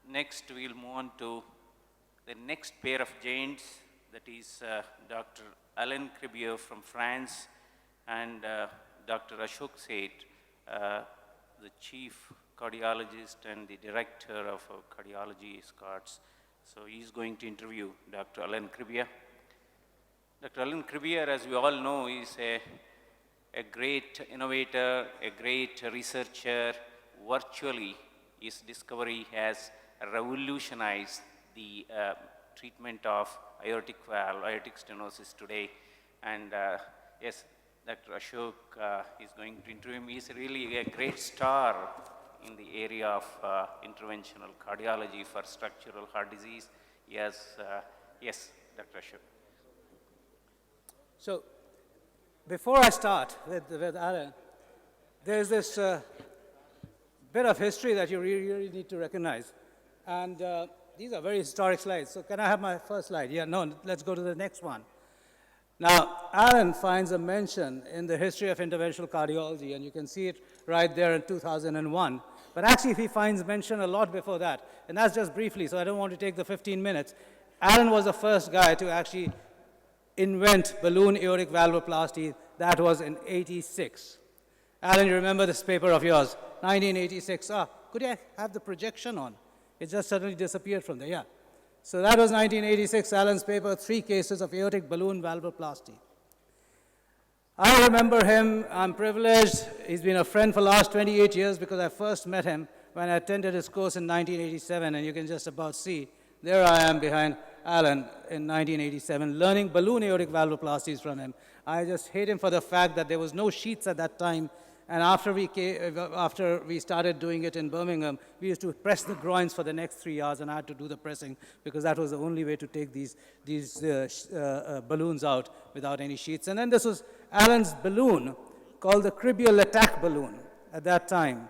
next we'll move on to the next pair of giants, that is Dr. Alain Cribier from France and Dr. Ashok Seth, the chief cardiologist and the director of cardiology SCOTS. So he's going to interview Dr. Alain Cribier. Dr. Alain Cribier, as we all know, is a great innovator, a great researcher. Virtually, his discovery has revolutionized the treatment of aortic valve, aortic stenosis today. And yes, Dr. Ashok is going to interview him. He's really a great star in the area of interventional cardiology for structural heart disease. Yes, yes, Dr. Ashok. So, before I start with Alain, there's this bit of history that you really need to recognize. And these are very historic slides. So can I have my first slide? Yeah, no, let's go to the next one. Now, Alain finds a mention in the history of interventional cardiology, and you can see it right there in 2001. But actually, he finds mention a lot before that. And that's just briefly, so I don't want to take the 15 minutes. Alain was the first guy to actually invent balloon aortic valvoplasty. That was in '86. Alain, you remember this paper of yours, 1986. Could I have the projection on? It just suddenly disappeared from there, yeah. So that was 1986, Alain's paper, 3 cases of aortic balloon valvoplasty. I remember him, I'm privileged. He's been a friend for the last 28 years because I first met him when I attended his course in 1987, and you can just about see, there I am behind Alain in 1987, learning balloon aortic valvoplasties from him. I just hate him for the fact that there was no sheets at that time, and after we started doing it in Birmingham, we used to press the groins for the next 3 hours, and I had to do the pressing because that was the only way to take these balloons out without any sheets. And then this was Alain's balloon called the Cribier attack balloon at that time.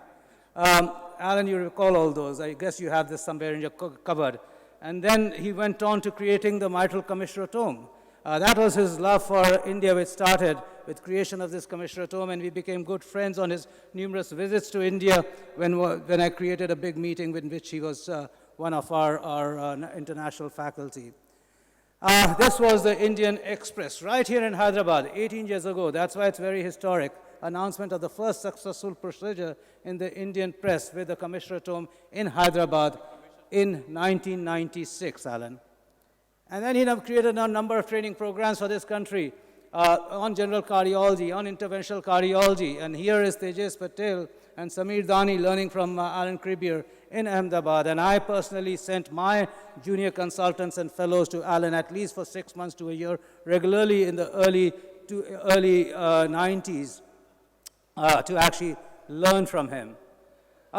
Alain, you recall all those. I guess you have this somewhere in your cupboard. And then he went on to creating the mitral commissurotome. That was his love for India, which started with creation of this commissurotome, and we became good friends on his numerous visits to India when I created a big meeting in which he was one of our international faculty. This was the Indian Express right here in Hyderabad 18 years ago. That's why it's very historic. Announcement of the first successful procedure in the Indian press with the commissurotome in Hyderabad in 1996, Alain. And then he created a number of training programs for this country on general cardiology, on interventional cardiology. And here is Tejas Patel and Samir Dani learning from Alain Cribier in Ahmedabad. And I personally sent my junior consultants and fellows to Alain at least for 6 months to a year, regularly in the early 90s to actually learn from him.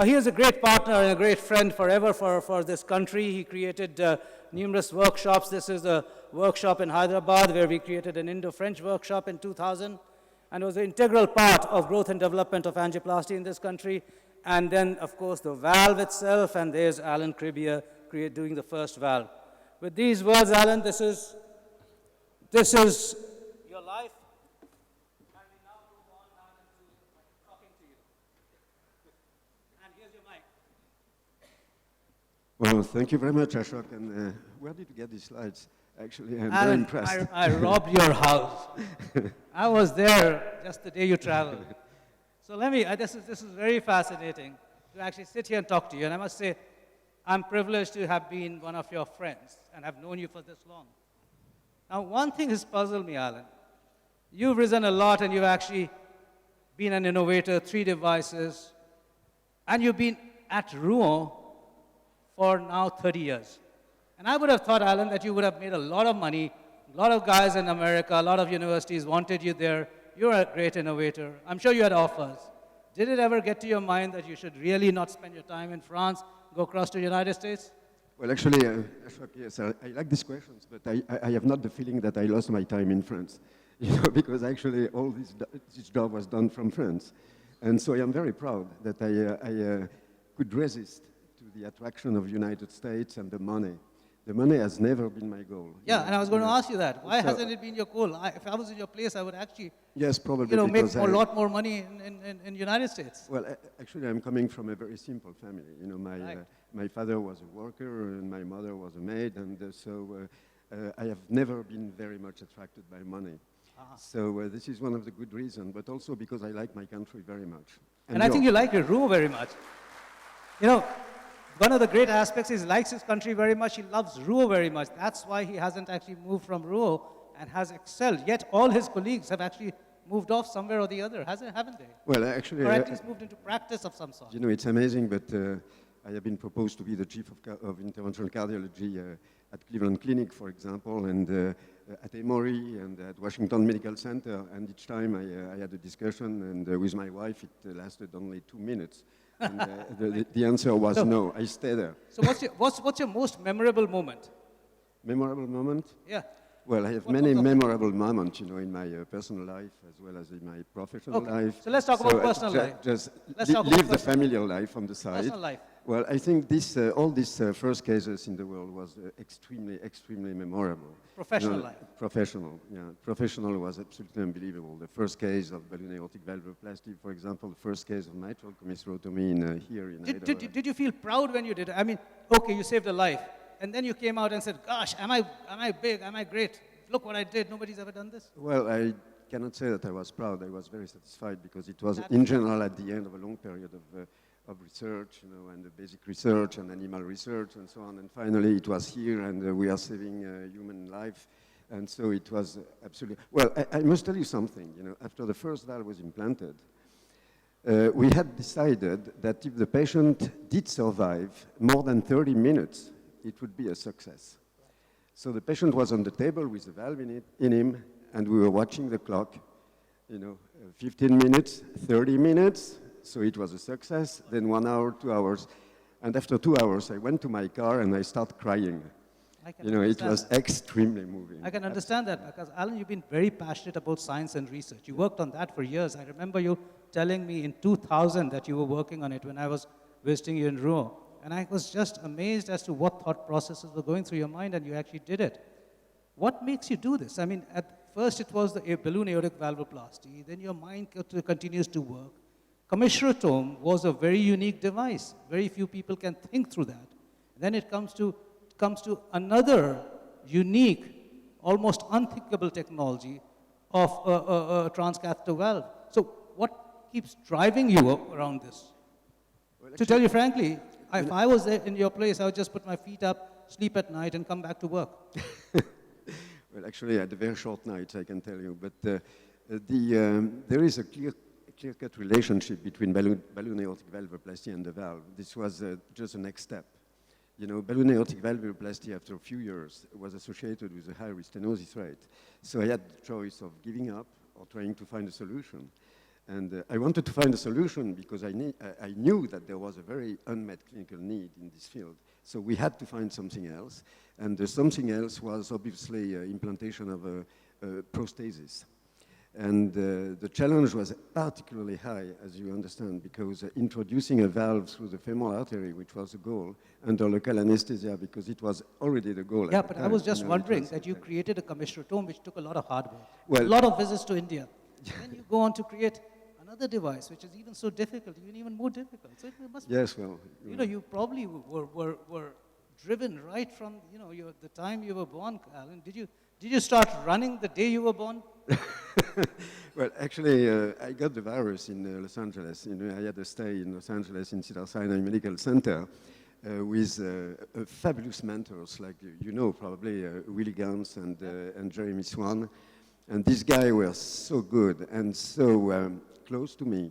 He is a great partner and a great friend forever for this country. He created numerous workshops. This is a workshop in Hyderabad where we created an Indo-French workshop in 2000 and was an integral part of growth and development of angioplasty in this country. And then, of course, the valve itself, and there's Alain Cribier doing the first valve. With these words, Alain, this is your life. Well, thank you very much, Ashok. And where did you get these slides? Actually, I'm very Alain, impressed. I robbed your house. I was there just the day you traveled. So this is very fascinating to actually sit here and talk to you. And I must say, I'm privileged to have been one of your friends and have known you for this long. Now, one thing has puzzled me, Alain. You've risen a lot and you've actually been an innovator, 3 devices, and you've been at Rouen for now 30 years. And I would have thought, Alain, that you would have made a lot of money. A lot of guys in America, a lot of universities wanted you there. You're a great innovator. I'm sure you had offers. Did it ever get to your mind that you should really not spend your time in France, go across to the United States? Well, actually, Ashok, yes, I like these questions, but I have not the feeling that I lost my time in France, because actually all this job was done from France. And so I am very proud that I could resist to the attraction of the United States and the money The money has never been my goal. Yeah, and I was going to ask you that. Why So- hasn't it been your goal? If I was in your place, I would actually, Yes, probably make because a lot more money in United States. Well, actually, I'm coming from a very simple family. Right. My father was a worker and my mother was a maid, and so I have never been very much attracted by money. So this is one of the good reasons, but also because I like my country very much. And I think you like Rio very much. One of the great aspects is he likes his country very much. He loves Rio very much. That's why he hasn't actually moved from Rio and has excelled. Yet all his colleagues have actually moved off somewhere or the other, haven't they? Well, actually, Or at least moved into practice of some sort. it's amazing, but I have been proposed to be the chief of interventional cardiology at Cleveland Clinic, for example, and at Emory and at Washington Medical Center. And each time I had a discussion, and with my wife, it lasted only 2 minutes. And the answer was no. I stay there. So what's your most memorable moment? Memorable moment? Yeah. Well, I have What many was the- memorable moments, in my personal life as well as in my professional Okay. life. So let's talk about personal life. Just Let's talk about leave the personal- familiar life on the side. Personal life. Well, I think all these first cases in the world was extremely memorable. Professional life. Professional, yeah. Professional was absolutely unbelievable. The first case of balloon aortic valvuloplasty, for example, the first case of mitral commissurotomy here in Hyderabad. Did you feel proud when you did it? I mean, okay, you saved a life. And then you came out and said, gosh, am I big? Am I great? Look what I did. Nobody's ever done this. Well, I cannot say that I was proud. I was very satisfied because it was, in general, at the end of a long period of research, and the basic research and animal research and so on. And finally, it was here, and we are saving human life. And so it was absolutely... Well, I must tell you something. After the first valve was implanted, we had decided that if the patient did survive more than 30 minutes, it would be a success. So the patient was on the table with the valve in him, and we were watching the clock, 15 minutes, 30 minutes, so it was a success, then 1 hour, 2 hours. And after 2 hours, I went to my car and I started crying. I can It understand was that. extremely moving. I can understand that because, Alain, you've been very passionate about science and research. You worked on that for years. I remember you telling me in 2000 that you were working on it when I was visiting you in Rio. And I was just amazed as to what thought processes were going through your mind, and you actually did it. What makes you do this? I mean, at first it was the balloon aortic valvuloplasty, then your mind continues to work. Commissurotome was a very unique device. Very few people can think through that. Then it comes to another unique, almost unthinkable technology of a transcatheter valve. So what keeps driving you around this? Well, To tell you frankly, if I was there in your place, I would just put my feet up, sleep at night, and come back to work. Well, actually, I had a very short night, I can tell you. But there is a clear-cut relationship between balloon aortic valvuloplasty and the valve. This was just the next step. Balloon aortic valvuloplasty, after a few years, was associated with a high restenosis rate. So I had the choice of giving up or trying to find a solution. And I wanted to find a solution because I knew that there was a very unmet clinical need in this field. So we had to find something else. And the something else was obviously implantation of prosthesis. And the challenge was particularly high, as you understand, because introducing a valve through the femoral artery, which was the goal, under local anesthesia, because it was already the goal. Yeah, at the but I time, was just it wondering was- that you created a commissurotome which took a lot of hard work, Well- a lot of visits to India. Then you go on to create another device which is even so difficult, even more difficult. So it must be, Yes, well. you probably were driven right from the time you were born, Alain. Did you start running the day you were born? Well, actually, I got the virus in Los Angeles. I had a stay in Los Angeles in Cedars-Sinai Medical Center with fabulous mentors, like probably Willie Gans and Jeremy Swan. And these guys were so good and so close to me.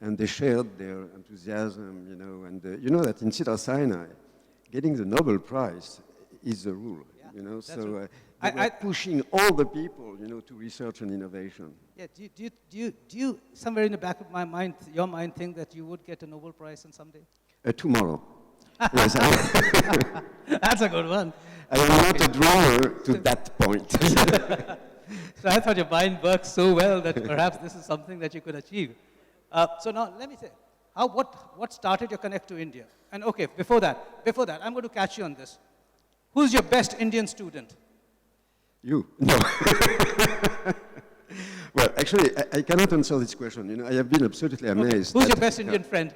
And they shared their enthusiasm, and you know that in Cedars-Sinai, getting the Nobel Prize is the rule, that's So right. they were pushing all the people, to research and innovation. Yeah. Do you somewhere in the back of your mind, think that you would get a Nobel Prize someday? Tomorrow. Yes, That's a good one. I am not a dreamer to that point. So I thought your mind works so well that perhaps this is something that you could achieve. So now let me say, what started your connect to India? And okay, before that, I'm going to catch you on this. Who's your best Indian student? You. No. Well, actually, I cannot answer this question. You know, I have been absolutely amazed. Who's your best Indian friend?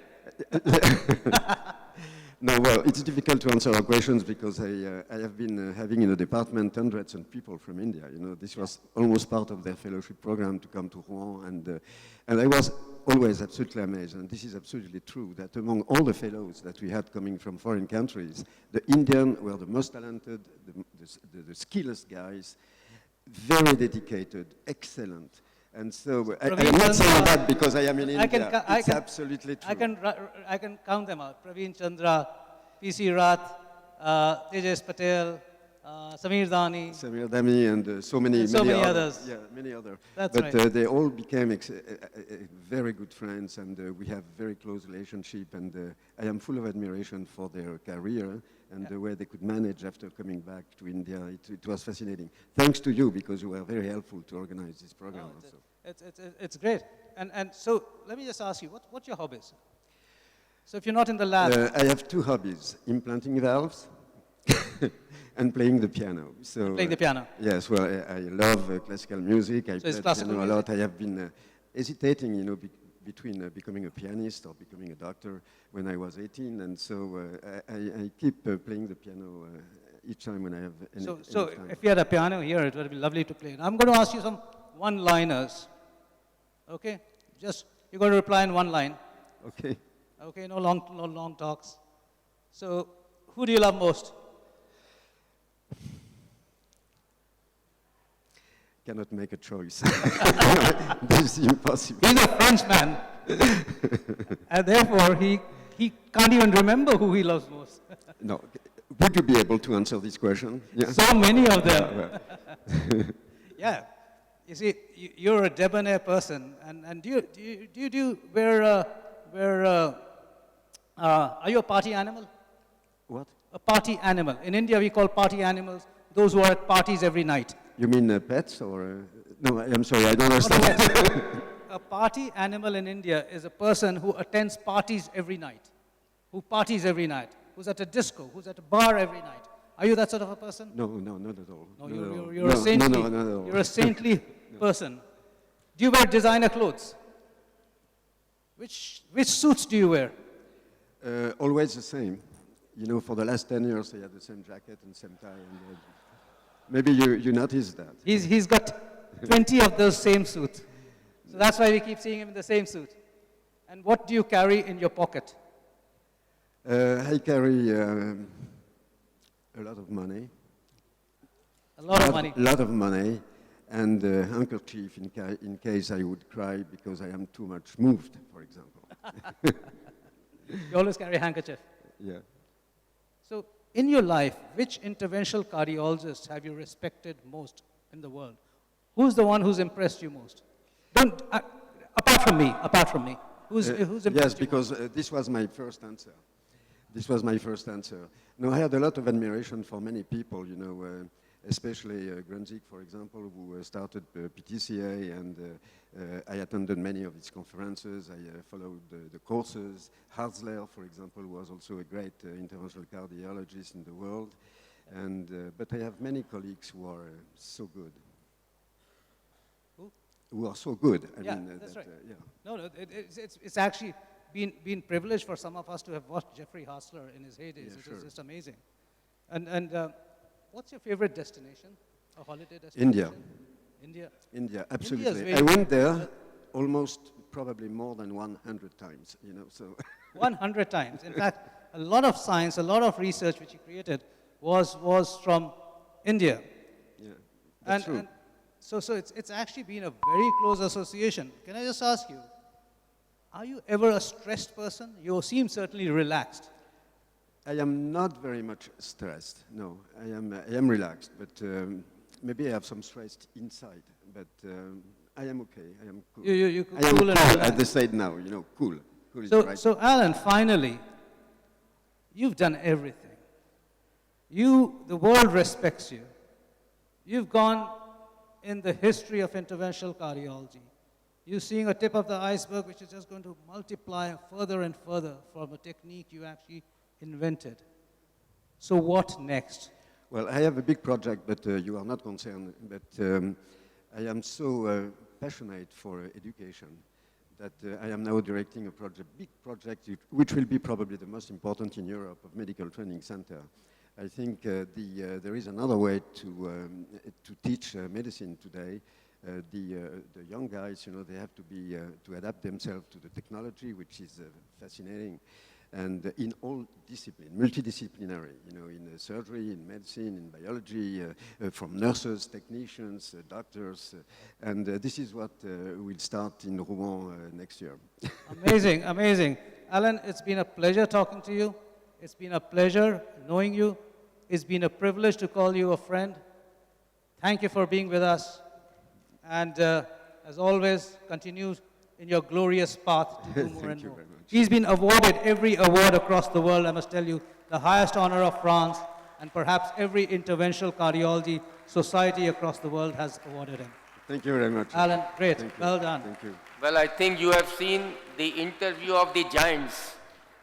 No, well, it's difficult to answer our questions because I have been having in the department hundreds of people from India. You know, this was almost part of their fellowship program to come to Rouen, and I was always absolutely amazed, and this is absolutely true, that among all the fellows that we had coming from foreign countries, the Indian were the most talented, the skillest guys, very dedicated, excellent. And so I am not saying that because I am in India. It's absolutely true. I can count them out. Praveen Chandra, P.C. Rath, Tejas Patel, Samir Dani, and so many others. Yeah, many others. That's but right. they all became very good friends, and we have very close relationship. And I am full of admiration for their career and the way they could manage after coming back to India. It was fascinating. Thanks to you, because you were very helpful to organize this program also. It's great. And so let me just ask you, what's your hobbies? So if you're not in the lab. I have two hobbies: implanting valves and playing the piano. So playing the piano. Yes, well, I love classical music. I play piano a lot. I have been hesitating, you know, between becoming a pianist or becoming a doctor when I was 18, and so I keep playing the piano each time when I have any time. So if you had a piano here, it would be lovely to play. I'm going to ask you some one-liners. Okay? Just, you're going to reply in one line. Okay. Okay, no long talks. So, who do you love most? Cannot make a choice. This is impossible. He's a Frenchman. And therefore, he can't even remember who he loves most. No. Would you be able to answer this question? Yeah. So many of them. Yeah. You see, you're a debonair person, and do you are you a party animal? What? A party animal. In India, we call party animals those who are at parties every night. You mean pets or? No, I'm sorry, I don't understand. A party animal in India is a person who attends parties every night, who parties every night, who's at a disco, who's at a bar every night. Are you that sort of a person? No, not at all. No, you're a saintly. No, not at all. You're a saintly person. Do you wear designer clothes? Which suits do you wear? Always the same. You know, for the last 10 years, I had the same jacket and same tie. And maybe you noticed that. He's got 20 of those same suits. So that's why we keep seeing him in the same suit. And what do you carry in your pocket? I carry a lot of money. A lot of money. A lot of money. And a handkerchief in case I would cry because I am too much moved, for example. You always carry a handkerchief. Yeah. So, in your life, which interventional cardiologist have you respected most in the world? Who's the one who's impressed you most? Apart from me. Who's impressed Yes, you because most? this was my first answer. No, I had a lot of admiration for many people, you know, especially Grunzig, for example, who started PTCA, and I attended many of its conferences. I followed the courses. Harzler, for example, was also a great interventional cardiologist in the world. And, but I have many colleagues who are so good. Who are so good. I mean, that's right. Yeah. No, it's actually been privileged for some of us to have watched Jeffrey Harsler in his heydays. Yeah, it sure. was just amazing. And what's your favorite destination? A holiday destination? India, absolutely. India's I went there almost probably more than 100 times, you know, so. 100 times. In fact, a lot of science, a lot of research which he created was from India. Yeah, that's true. And so it's actually been a very close association. Can I just ask you, are you ever a stressed person? You seem certainly relaxed. I am not very much stressed, no. I am relaxed, but maybe I have some stress inside, but I am okay, I am cool. You I am cool and cool relaxed. at the side now, you know, cool. Cool is the right. So Alain, finally, you've done everything. The world respects you. You've gone in the history of interventional cardiology. You're seeing a tip of the iceberg which is just going to multiply further and further from a technique you actually invented. So what next? Well, I have a big project, but you are not concerned. But I am so passionate for education that I am now directing a project, big project, which will be probably the most important in Europe, of medical training center. I think there is another way to teach medicine today. The young guys, they have to be to adapt themselves to the technology, which is fascinating, and in all discipline, multidisciplinary, in surgery, in medicine, in biology, from nurses, technicians, doctors, and this is what will start in Rouen next year. Amazing, amazing. Alain, it's been a pleasure talking to you. It's been a pleasure knowing you. It's been a privilege to call you a friend. Thank you for being with us. And as always, continue in your glorious path to do more and more. He's been awarded every award across the world, I must tell you, the highest honor of France, and perhaps every interventional cardiology society across the world has awarded him. Thank you very much. Alain, great. Well done. Thank you. Well, I think you have seen the interview of the giants.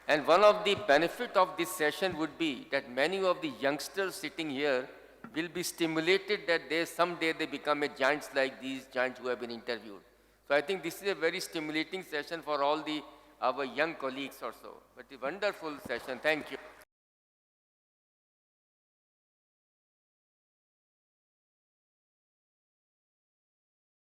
And one of the benefits of this session would be that many of the youngsters sitting here will be stimulated that someday they become a giants like these giants who have been interviewed. So I think this is a very stimulating session for all our young colleagues also. But a wonderful session. Thank you.